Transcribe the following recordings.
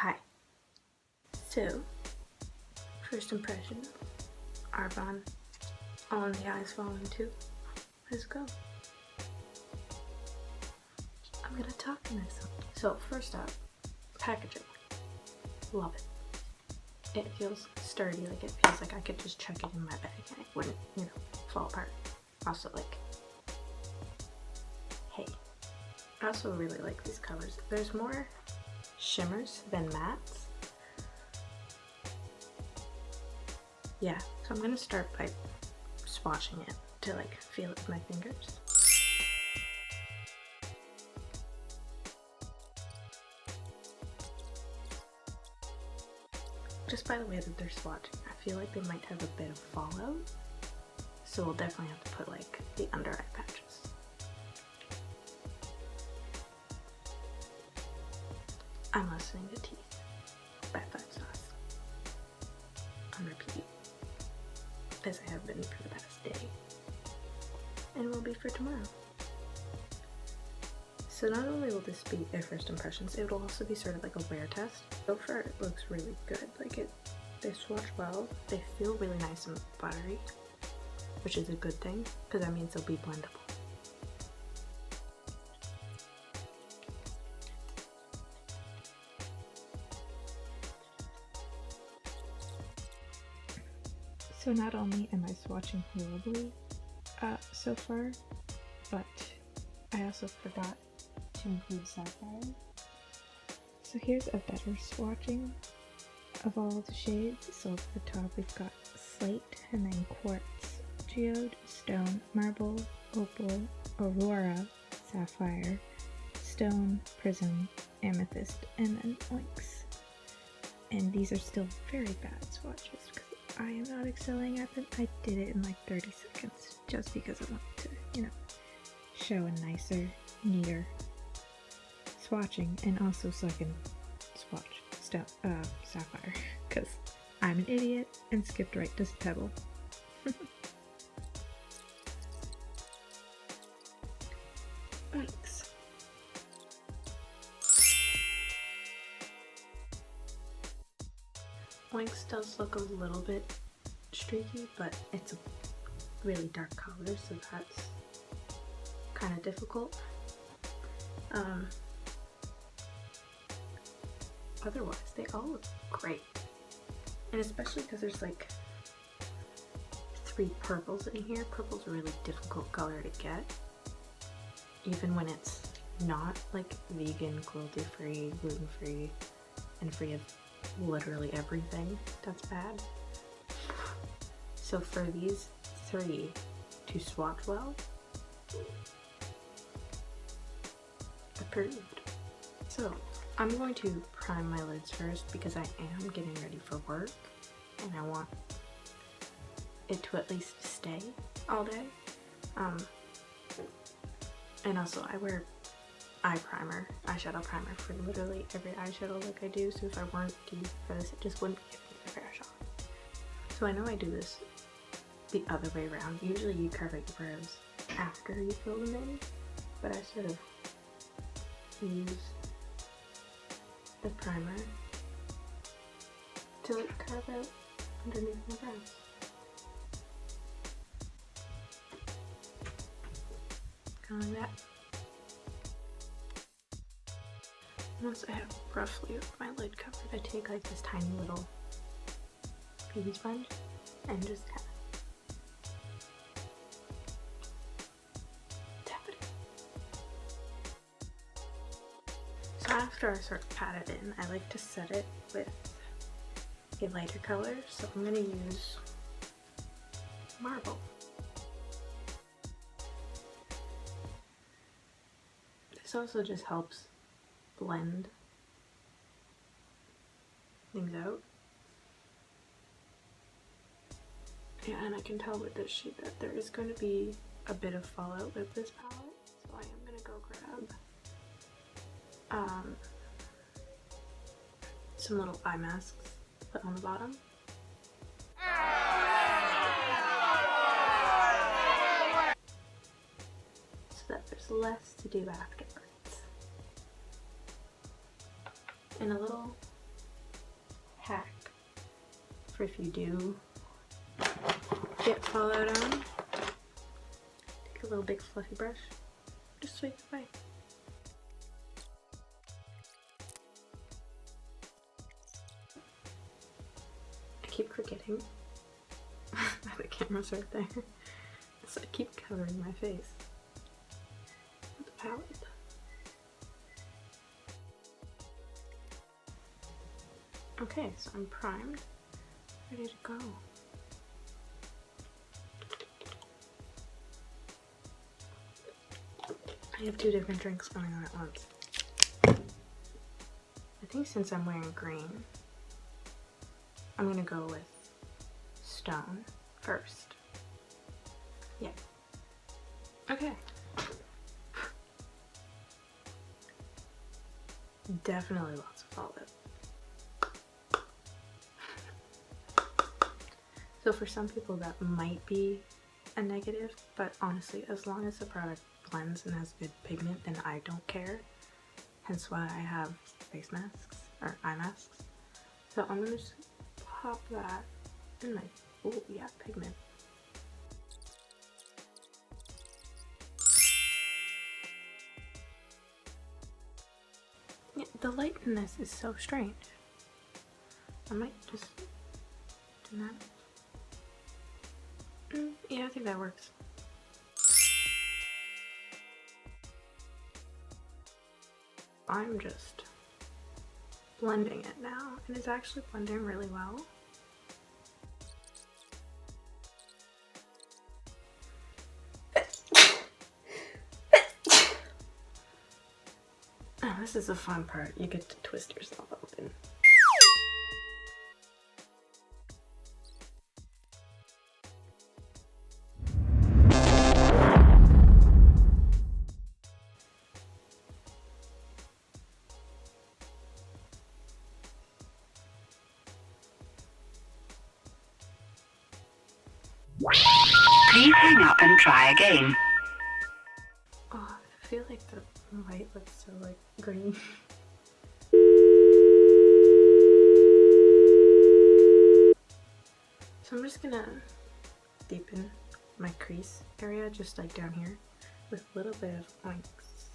Hi. So, first impression, Arbonne on the eyes falling too. Let's go. I'm gonna talk in this. So first up, packaging. Love it. It feels sturdy, like it feels like I could just chuck it in my bag and it wouldn't, fall apart. Also hey. I also really like these colors. There's more shimmers than mattes. Yeah, so I'm gonna start by swatching it to feel it with my fingers. Just by the way that they're swatching, I feel like they might have a bit of fallout, so we'll definitely have to put the under eye patches. I'm listening to Teeth by Five Sauce on repeat, as I have been for the past day, and will be for tomorrow. So not only will this be their first impressions, it will also be sort of like a wear test. So far it looks really good. They swatch well, they feel really nice and buttery, which is a good thing, because that means they'll be blendable. So not only am I swatching horribly so far, but I also forgot to include sapphire. So here's a better swatching of all the shades. So at the top we've got slate, and then quartz, geode, stone, marble, opal, aurora, sapphire, stone, prism, amethyst, and then onyx. And these are still very bad swatches because I am not excelling at them. I did it in 30 seconds just because I wanted to, show a nicer, neater swatching, and also so I can swatch sapphire, because I'm an idiot and skipped right to pebble. Onyx. Onyx does look a little bit streaky, but it's a really dark color, so that's kind of difficult. Otherwise, they all look great, and especially because there's 3 purples in here. Purple's a really difficult color to get, even when it's not vegan, cruelty-free, gluten-free, and free of literally everything that's bad. So for these 3 to swatch well, approved. So I'm going to prime my lids first because I am getting ready for work and I want it to at least stay all day. And also I wear eyeshadow primer for literally every eyeshadow look I do, so if I weren't to use for this, it just wouldn't give me the fair shot. So I know I do this the other way around. Usually you carve out your brows after you fill them in, but I sort of use the primer to carve out underneath my brows. Kind of like that. Once I have roughly my lid covered, I take this tiny little beauty sponge and just kind of tap it in. So after I sort of pat it in, I like to set it with a lighter color, so I'm going to use marble. This also just helps blend things out. Yeah, and I can tell with this sheet that there is going to be a bit of fallout with this palette, so I am going to go grab some little eye masks to put on the bottom. So that there's less to do afterwards. And a little for if you do get fallout on. Take a little big fluffy brush, just sweep it away. I keep forgetting that the camera's right there, so I keep covering my face with the palette. Okay, so I'm primed, ready to go. I have 2 different drinks going on at once. I think since I'm wearing green, I'm gonna go with stone first. Yeah. Okay. Definitely lots of fallout. So for some people that might be a negative, but honestly, as long as the product blends and has good pigment, then I don't care. Hence why I have face masks, or eye masks. So I'm gonna just pop that in my, oh yeah, pigment. Yeah, the light in this is so strange. I might just do that. Yeah, I think that works. I'm just blending it now, and it's actually blending really well. Oh, this is the fun part. You get to twist yourself open. Please hang up and try again. Oh, I feel like the white looks so like green. So I'm just gonna deepen my crease area just like down here with a little bit of oinks.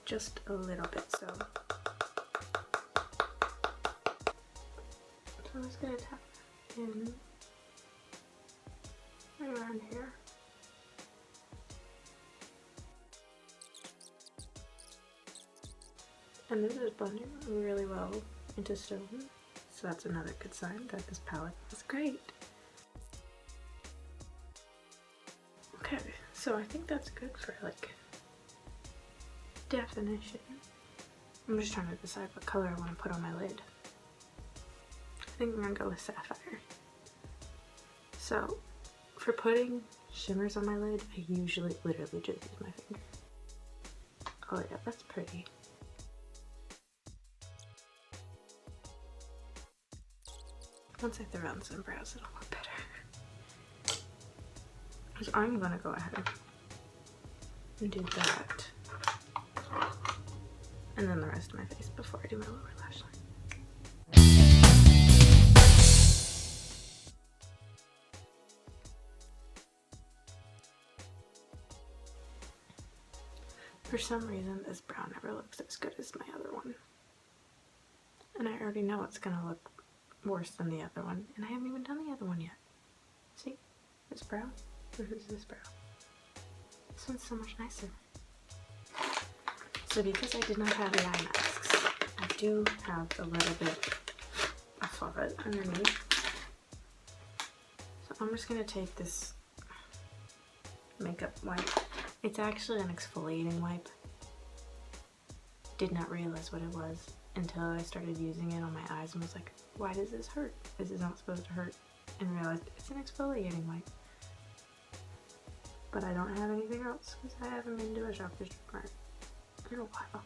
Just a little bit, so I'm just gonna tap in right around here. And this is blending really well into stone, so that's another good sign that this palette is great. Okay, so I think that's good for like definition. I'm just trying to decide what color I want to put on my lid. I think I'm gonna go with sapphire. So for putting shimmers on my lid, I usually literally just use my finger. Oh yeah, that's pretty. Once I throw on some brows, it'll look better. So I'm gonna go ahead and do that. And then the rest of my face before I do my lower lash line. For some reason, this brown never looks as good as my other one. And I already know it's gonna look worse than the other one, and I haven't even done the other one yet. See? This brown versus this brown. This one's so much nicer. So because I did not have the eye masks, I do have a little bit of fallout underneath. So I'm just gonna take this makeup wipe. It's actually an exfoliating wipe. Did not realize what it was until I started using it on my eyes and was like, why does this hurt? This is not supposed to hurt. And realized it's an exfoliating wipe. But I don't have anything else because I haven't been to a shop this mart in a while.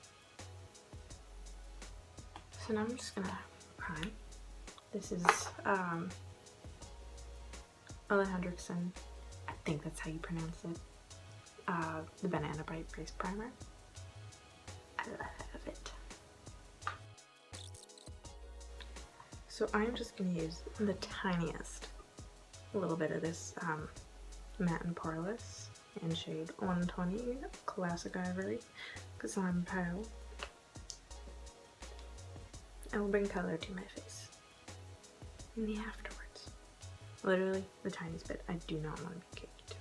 So now I'm just gonna prime. This is Ole Henriksen, I think that's how you pronounce it. The Banana Bite Face Primer. I love it. So So I'm just going to use the tiniest little bit of this matte and poreless in shade 120 Classic Ivory because I'm pale. I will bring color to my face in the afterwards. Literally the tiniest bit. I do not want to be cakey today.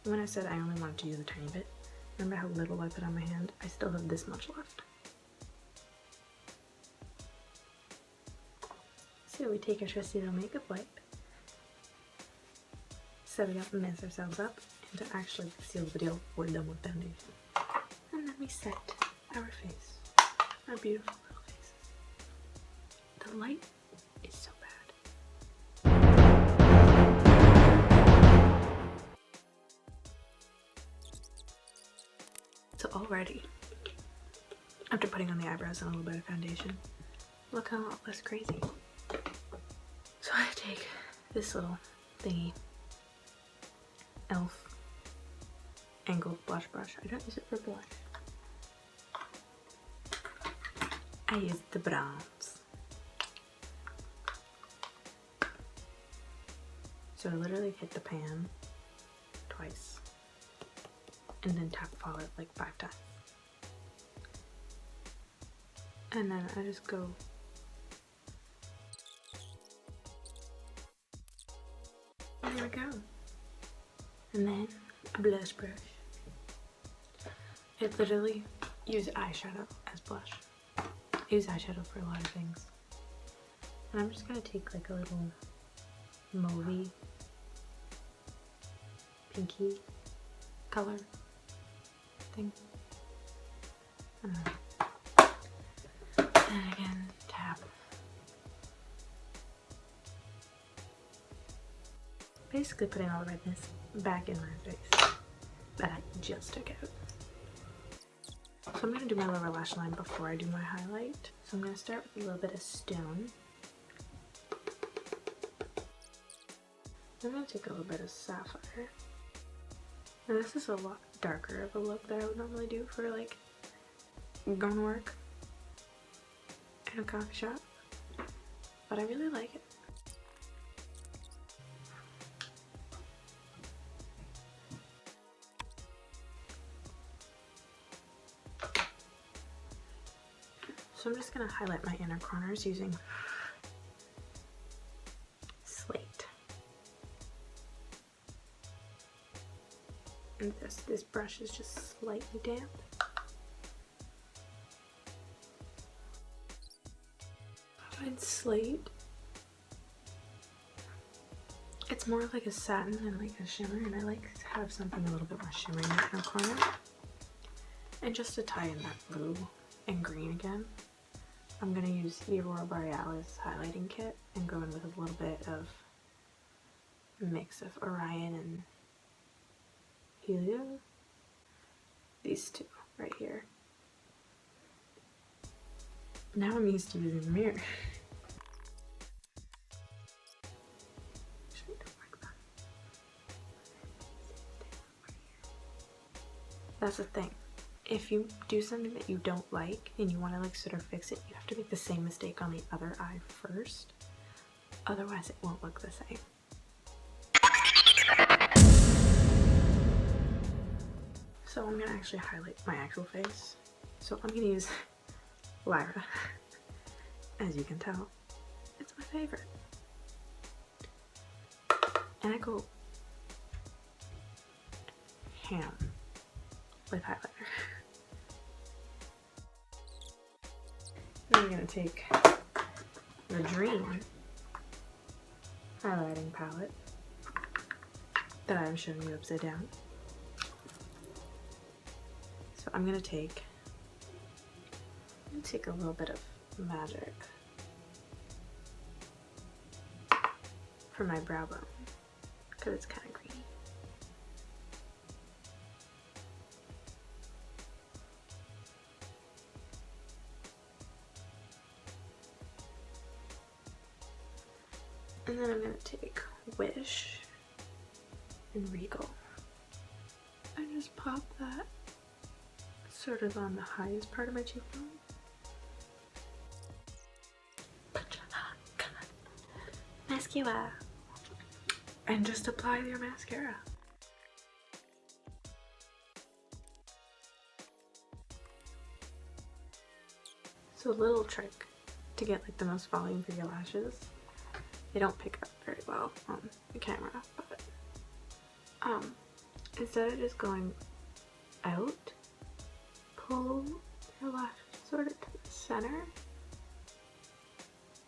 When I said I only wanted to use a tiny bit, remember how little I put on my hand? I still have this much left. So we take our trusty little makeup wipe, set it up and mess ourselves up, and to actually seal the video, we're done with foundation. And then we set our face, our beautiful little faces. The light is so bad. So already, after putting on the eyebrows and a little bit of foundation, look how less crazy. So I take this little thingy, e.l.f. angled blush brush. I don't use it for blush. I use the browns. So I literally hit the pan twice and then tap follow it like 5 times. And then I just go there we go. And then a blush brush. I literally use eyeshadow as blush. I use eyeshadow for a lot of things. And I'm just gonna take like a little mauvey, pinky color thing. And again, tap. Basically putting all the redness back in my face that I just took out. So I'm going to do my lower lash line before I do my highlight. So I'm going to start with a little bit of stone. I'm going to take a little bit of sapphire. And this is a lot darker of a look that I would normally do for like going to work in a coffee shop. But I really like it. So I'm just going to highlight my inner corners using Slate. And this brush is just slightly damp. And Slate, it's more like a satin and like a shimmer, and I like to have something a little bit more shimmery in the inner corner. And just to tie in that blue and green again, I'm going to use the Aurora Borealis highlighting kit and go in with a little bit of mix of Orion and Helio. These two right here. Now I'm used to using the mirror. That's the thing. If you do something that you don't like and you want to like sort of fix it, you have to make the same mistake on the other eye first. Otherwise it won't look the same. So I'm going to actually highlight my actual face. So I'm going to use Lyra. As you can tell, it's my favorite. And I go ham with highlighter. Then I'm going to take the Dream highlighting palette that I'm showing you upside down. So I'm going to take a little bit of Magic for my brow bone because it's kind of greeny. And then I'm going to take Wish and Regal. I just pop that sort of on the highest part of my cheekbone. Mascara. And just apply your mascara. So a little trick to get like the most volume for your lashes. They don't pick up very well on the camera, but instead of just going out, pull your lashes sort of to the center.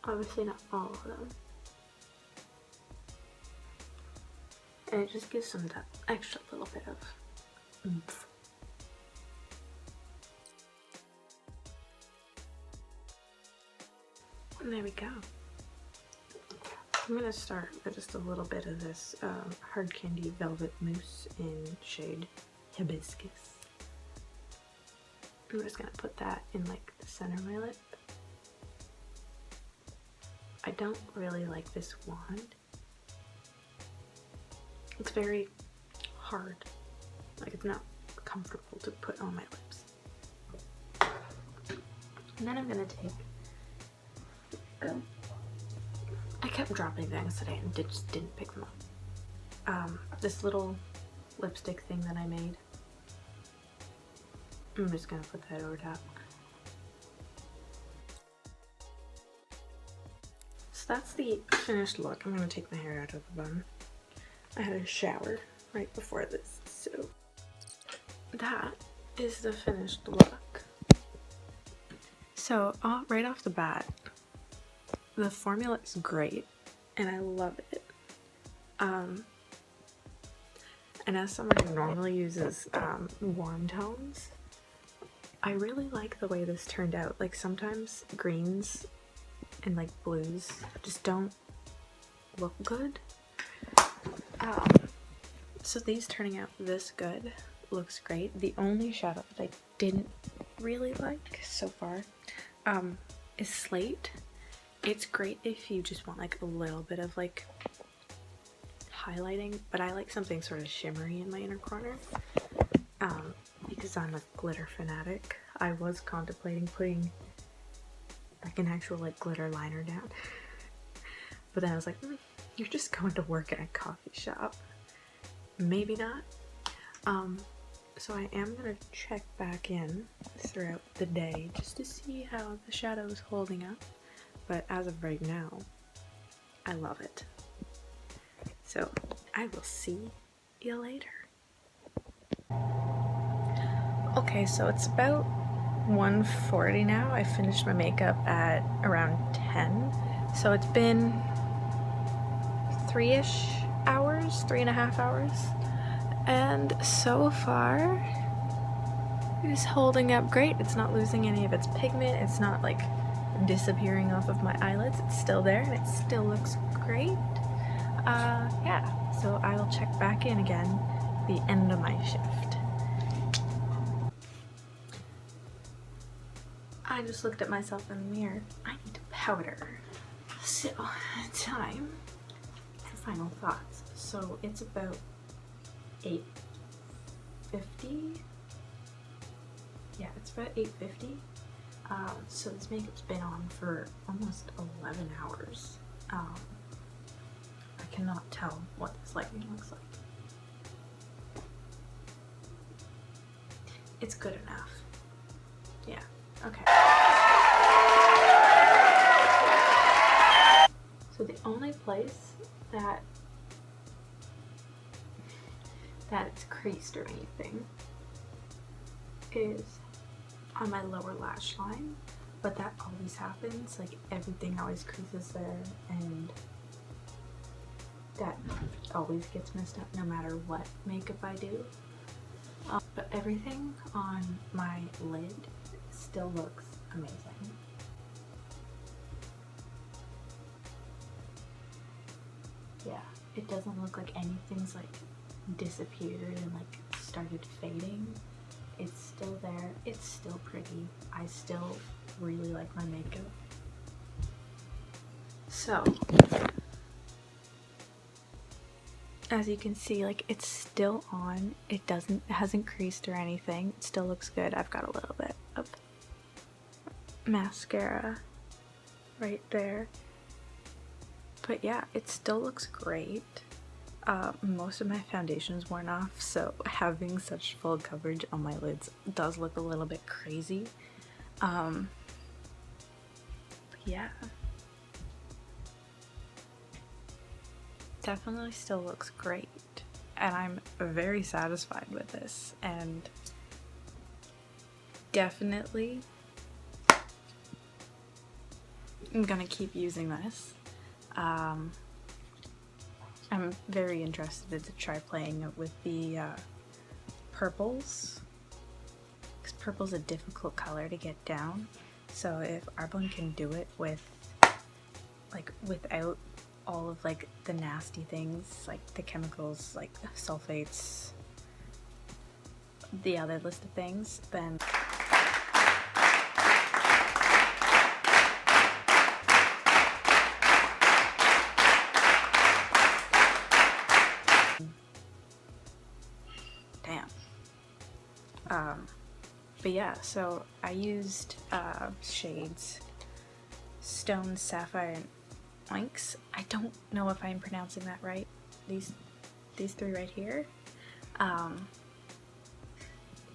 Obviously not all of them. And it just gives them that extra little bit of oomph. And there we go. I'm gonna start with just a little bit of this Hard Candy Velvet Mousse in shade Hibiscus. I'm just gonna put that in like the center of my lip. I don't really like this wand. It's very hard. Like it's not comfortable to put on my lips. And then I'm gonna take I kept dropping things today and just didn't pick them up. This little lipstick thing that I made. I'm just gonna put that over top. So that's the finished look. I'm gonna take my hair out of the bun. I had a shower right before this, so that is the finished look. So right off the bat, the formula is great and I love it. And as someone who normally uses warm tones, I really like the way this turned out. Like sometimes greens and like blues just don't look good. So these turning out this good looks great. The only shadow that I didn't really like so far is Slate. It's great if you just want like a little bit of like highlighting, but I like something sort of shimmery in my inner corner because I'm a glitter fanatic. I was contemplating putting like an actual like glitter liner down, but then I was like, you're just going to work at a coffee shop. Maybe not. So I am gonna check back in throughout the day just to see how the shadow is holding up. But as of right now, I love it. So I will see you later. Okay, so it's about 1:40 now. I finished my makeup at around 10. So it's been 3-ish hours, 3.5 hours. And so far, it is holding up great. It's not losing any of its pigment. It's not like disappearing off of my eyelids. It's still there and it still looks great. Yeah, so I will check back in again at the end of my shift. I just looked at myself in the mirror. I need to powder. So, time for final thoughts. So it's about 8:50. Yeah, it's about 8:50. So this makeup's been on for almost 11 hours. I cannot tell what this lighting looks like. It's good enough. Yeah, okay. So the only place that it's creased or anything is on my lower lash line, but that always happens. Like everything always creases there, and that always gets messed up no matter what makeup I do. But everything on my lid still looks amazing. Yeah, it doesn't look like anything's like disappeared and like started fading. It's still there, it's still pretty. I still really like my makeup. So, as you can see, like, it's still on. It hasn't creased or anything. It still looks good. I've got a little bit of mascara right there. But yeah, it still looks great. Most of my foundation's worn off, so having such full coverage on my lids does look a little bit crazy. But yeah. Definitely still looks great, and I'm very satisfied with this, and definitely I'm gonna keep using this. I'm very interested to try playing it with the purples, because purple's a difficult color to get down, so if Arbonne can do it with, like, without all of, like, the nasty things, like the chemicals, like sulfates, the other list of things, then damn. But yeah, so I used shades Stone, Sapphire, and Oinks. I don't know if I'm pronouncing that right. These three right here. To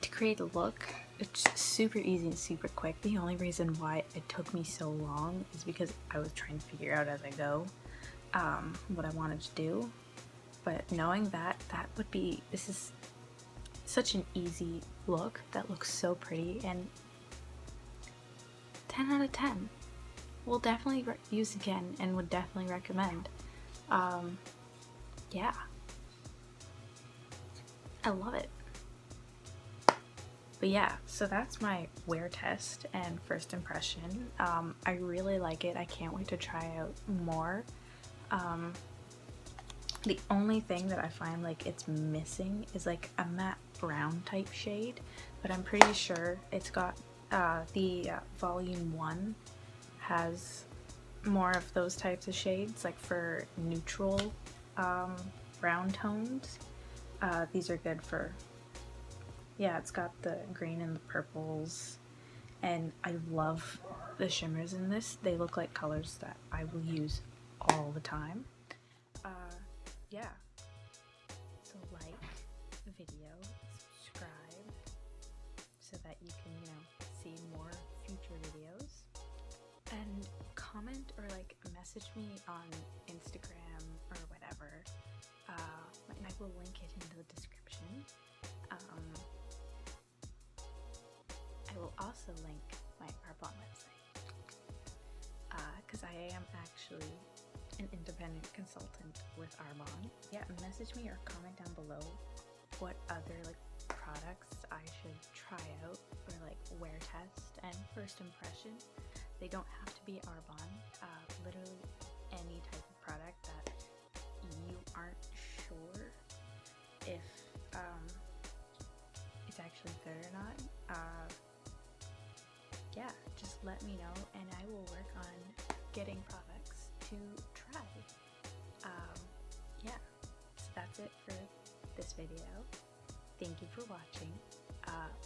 create a look, it's super easy and super quick. The only reason why it took me so long is because I was trying to figure out as I go what I wanted to do. But knowing that, this is such an easy look that looks so pretty, and 10 out of 10. We'll definitely use again and would definitely recommend. Yeah. I love it. But yeah, so that's my wear test and first impression. I really like it. I can't wait to try out more. The only thing that I find like it's missing is like a matte brown type shade, but I'm pretty sure it's got the volume 1 has more of those types of shades, like for neutral brown tones. These are good for, yeah, it's got the green and the purples, and I love the shimmers in this. They look like colors that I will use all the time. Yeah, so like the video, subscribe so that you can, see more future videos, and comment or like message me on Instagram or whatever, and I will link it into the description. I will also link my Arbonne website, because I am actually an independent consultant with Arbonne. Yeah, message me or comment down below what other like products I should try out or like wear test and first impression. They don't have to be Arbonne. Literally any type of product that you aren't sure if it's actually good or not. Yeah, just let me know and I will work on getting products to try. Yeah, so that's it for this video. Thank you for watching.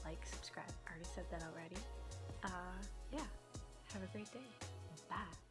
Like, subscribe. I already said that already. Yeah, have a great day. Bye.